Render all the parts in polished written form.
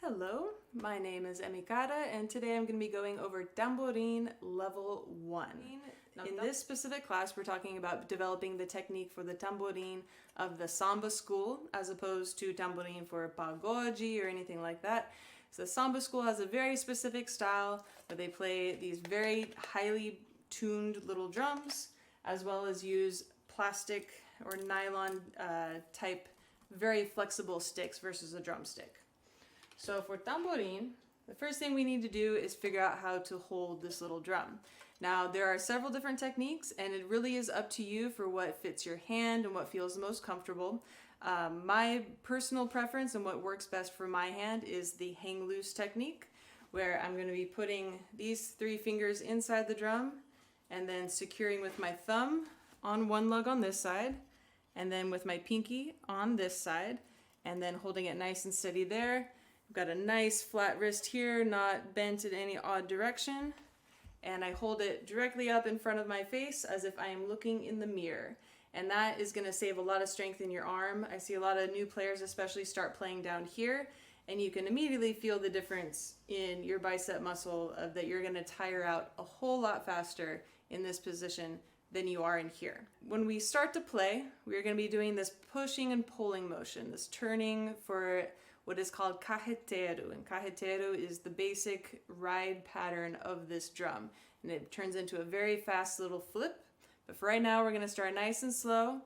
Hello, my name is Emikata, and today I'm going to be going over Tamborim Level 1. In this specific class, we're talking about developing the technique for the tamborim of the Samba School, as opposed to tamborim for pagode or anything like that. So the Samba School has a very specific style where they play these very highly tuned little drums, as well as use plastic or nylon type very flexible sticks versus a drumstick. So for tamborim, the first thing we need to do is figure out how to hold this little drum. Now, there are several different techniques, and it really is up to you for what fits your hand and what feels most comfortable. My personal preference and what works best for my hand is the hang loose technique, where I'm going to be putting these 3 fingers inside the drum and then securing with my thumb on one lug on this side, and then with my pinky on this side, and then holding it nice and steady there. I've got a nice flat wrist here, not bent in any odd direction, and I hold it directly up in front of my face as if I am looking in the mirror. And that is going to save a lot of strength in your arm. I see a lot of new players especially start playing down here, and you can immediately feel the difference in your bicep muscle of that you're going to tire out a whole lot faster in this position than you are in here. When we start to play, we're going to be doing this pushing and pulling motion, this turning for what is called Carreteiro. And Carreteiro is the basic ride pattern of this drum. And it turns into a very fast little flip. But for right now, we're going to start nice and slow,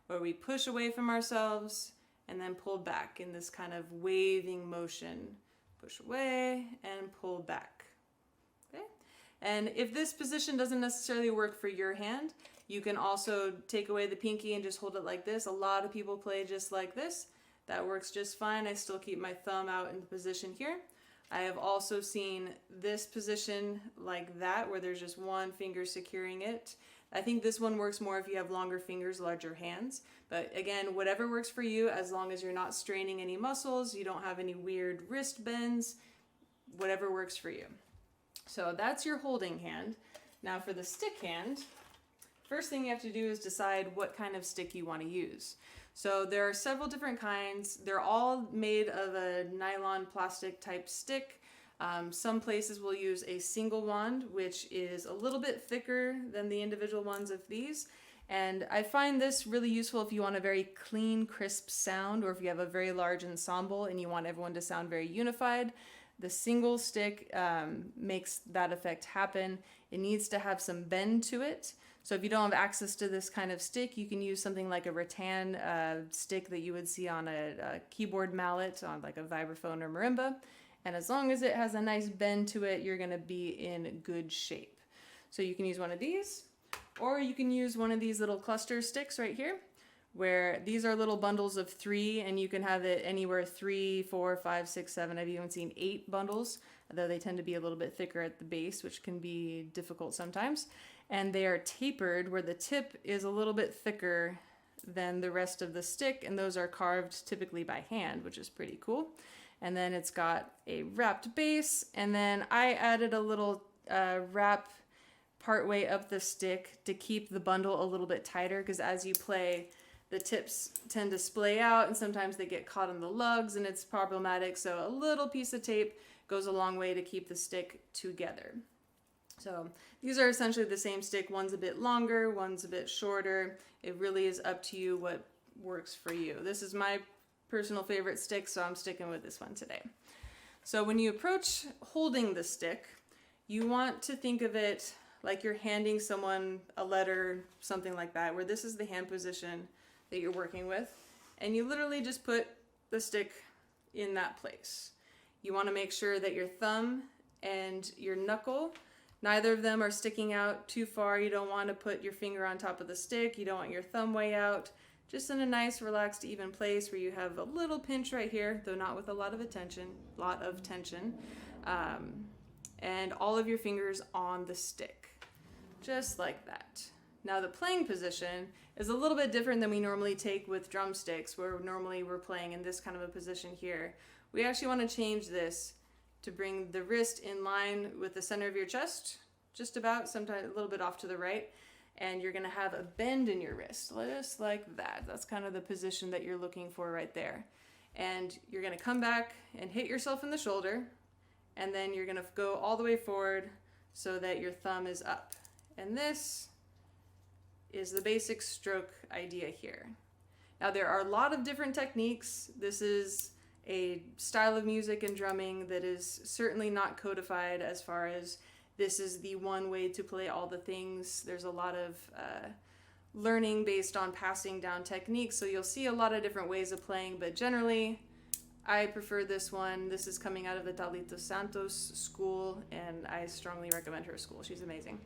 where we push away from ourselves and then pull back in this kind of waving motion. Push away and pull back. Okay? And if this position doesn't necessarily work for your hand, you can also take away the pinky and just hold it like this. A lot of people play just like this. That works just fine. I still keep my thumb out in the position here. I have also seen this position like that, where there's just one finger securing it. I think this one works more if you have longer fingers, larger hands. But again, whatever works for you, as long as you're not straining any muscles, you don't have any weird wrist bends, whatever works for you. So that's your holding hand. Now for the stick hand, first thing you have to do is decide what kind of stick you want to use. So there are several different kinds. They're all made of a nylon plastic type stick. Some places will use a single wand, which is a little bit thicker than the individual ones of these. And I find this really useful if you want a very clean, crisp sound, or if you have a very large ensemble and you want everyone to sound very unified. The single stick makes that effect happen. It needs to have some bend to it. So if you don't have access to this kind of stick, you can use something like a rattan stick that you would see on a keyboard mallet on like a vibraphone or marimba. And as long as it has a nice bend to it, you're going to be in good shape. So you can use one of these, or you can use one of these little cluster sticks right here, where these are little bundles of 3, and you can have it anywhere 3, 4, 5, 6, 7. I've even seen 8 bundles, though they tend to be a little bit thicker at the base, which can be difficult sometimes. And they are tapered, where the tip is a little bit thicker than the rest of the stick, and those are carved typically by hand, which is pretty cool. And then it's got a wrapped base, and then I added a little wrap partway up the stick to keep the bundle a little bit tighter, because as you play, the tips tend to splay out, and sometimes they get caught on the lugs, and it's problematic. So a little piece of tape goes a long way to keep the stick together. So these are essentially the same stick. One's a bit longer, one's a bit shorter. It really is up to you what works for you. This is my personal favorite stick, so I'm sticking with this one today. So when you approach holding the stick, you want to think of it like you're handing someone a letter, something like that, where this is the hand position that you're working with, and you literally just put the stick in that place. You want to make sure that your thumb and your knuckle, neither of them are sticking out too far. You don't want to put your finger on top of the stick. You don't want your thumb way out. Just in a nice, relaxed, even place where you have a little pinch right here, though not with a lot of tension, and all of your fingers on the stick, just like that. Now the playing position is a little bit different than we normally take with drumsticks, where normally we're playing in this kind of a position here. We actually want to change this to bring the wrist in line with the center of your chest, just about, sometimes a little bit off to the right, and you're going to have a bend in your wrist, just like that. That's kind of the position that you're looking for right there. and you're going to come back and hit yourself in the shoulder, and then you're going to go all the way forward so that your thumb is up. And this is the basic stroke idea here. Now there are a lot of different techniques. This is a style of music and drumming that is certainly not codified as far as this is the one way to play all the things. There's a lot of learning based on passing down techniques, so you'll see a lot of different ways of playing, but generally I prefer this one. This is coming out of the Thalita Santos school, and I strongly recommend her school. She's amazing.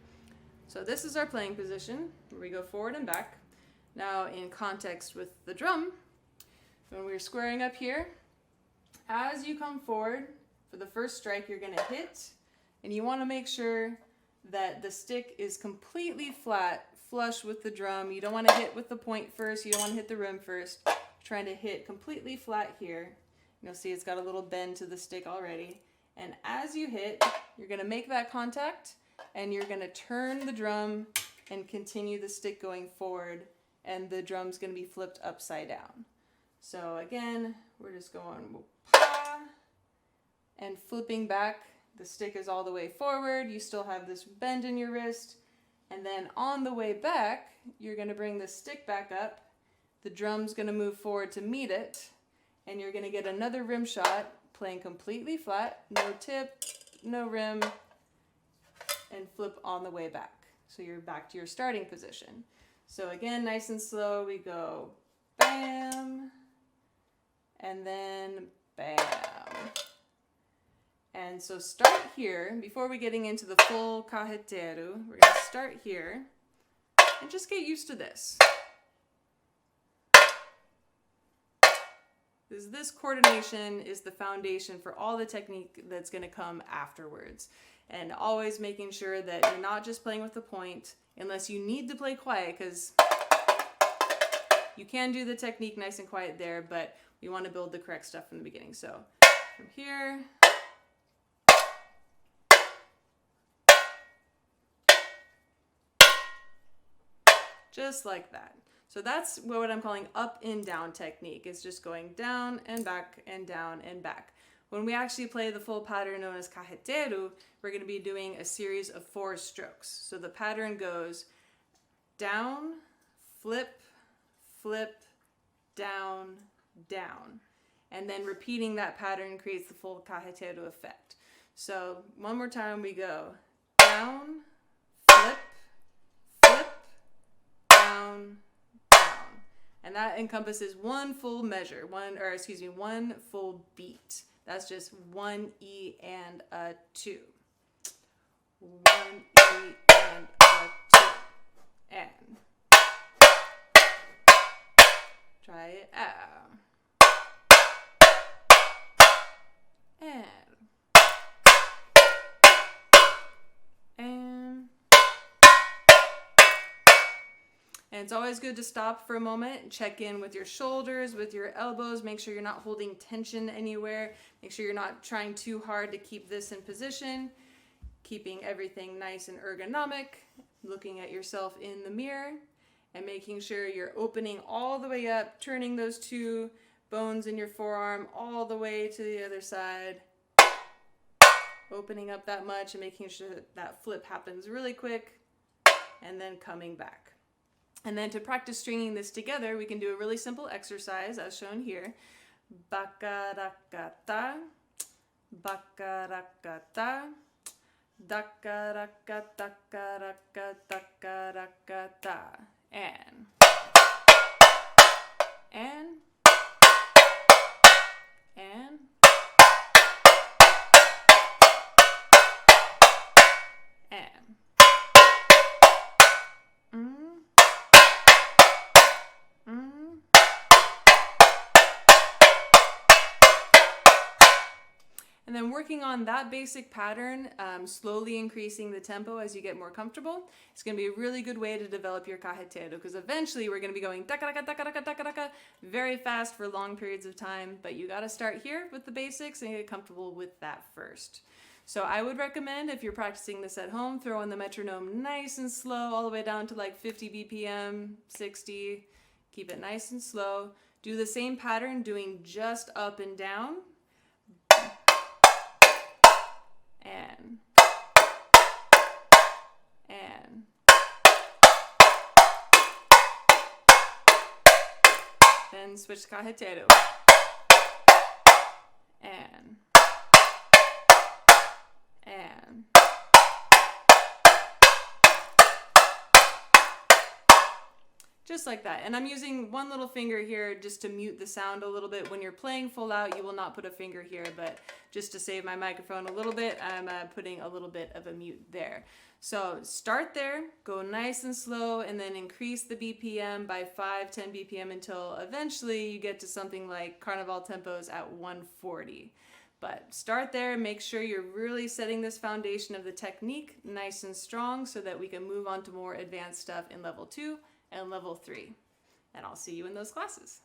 So this is our playing position, where we go forward and back. Now in context with the drum, when we're squaring up here, as you come forward for the first strike, you're going to hit, and you want to make sure that the stick is completely flat, flush with the drum. You don't want to hit with the point first. You don't want to hit the rim first. You're trying to hit completely flat here. You'll see it's got a little bend to the stick already. And as you hit, you're going to make that contact, and you're going to turn the drum and continue the stick going forward, and the drum's going to be flipped upside down. So again, we're just going pa, and flipping back. The stick is all the way forward. You still have this bend in your wrist. And then on the way back, you're going to bring the stick back up. The drum's going to move forward to meet it. And you're going to get another rim shot, playing completely flat, no tip, no rim, and flip on the way back. So you're back to your starting position. So again, nice and slow, we go bam, and then bam. And so start here, before we getting into the full Carreteiro, we're going to start here and just get used to this. This coordination is the foundation for all the technique that's going to come afterwards. And always making sure that you're not just playing with the point, unless you need to play quiet, because you can do the technique nice and quiet there, but we want to build the correct stuff from the beginning. So from here, just like that. So that's what I'm calling up and down technique. It's just going down and back and down and back. When we actually play the full pattern known as Carreteiro, we're going to be doing a series of 4 strokes. So the pattern goes down, flip, flip, down, down. And then repeating that pattern creates the full Carreteiro effect. So one more time we go down, flip, flip, down, down. And that encompasses one full measure, one full beat. That's just 1 E and a 2. 1 E and a 2. And try it out. And it's always good to stop for a moment and check in with your shoulders, with your elbows. Make sure you're not holding tension anywhere. Make sure you're not trying too hard to keep this in position. Keeping everything nice and ergonomic. Looking at yourself in the mirror and making sure you're opening all the way up, turning those 2 bones in your forearm all the way to the other side. Opening up that much and making sure that flip happens really quick, and then coming back. And then to practice stringing this together, we can do a really simple exercise as shown here. Bakarakata, bakarakata, dakaraka, dakaraka, dakarakata. And And then working on that basic pattern, slowly increasing the tempo as you get more comfortable, it's going to be a really good way to develop your carreteiro, because eventually we're going to be going takaraka, takaraka, takaraka, very fast for long periods of time, but you got to start here with the basics and get comfortable with that first. So I would recommend, if you're practicing this at home, throw in the metronome nice and slow, all the way down to like 50 BPM, 60, keep it nice and slow. Do the same pattern, doing just up and down. And then switch to Carreteiro. And just like that. And I'm using one little finger here just to mute the sound a little bit. When you're playing full out, you will not put a finger here, but just to save my microphone a little bit, I'm putting a little bit of a mute there. So start there, go nice and slow, and then increase the BPM by 5-10 BPM until eventually you get to something like Carnival tempos at 140. But start there, make sure you're really setting this foundation of the technique nice and strong so that we can move on to more advanced stuff in level 2 and level 3. And I'll see you in those classes.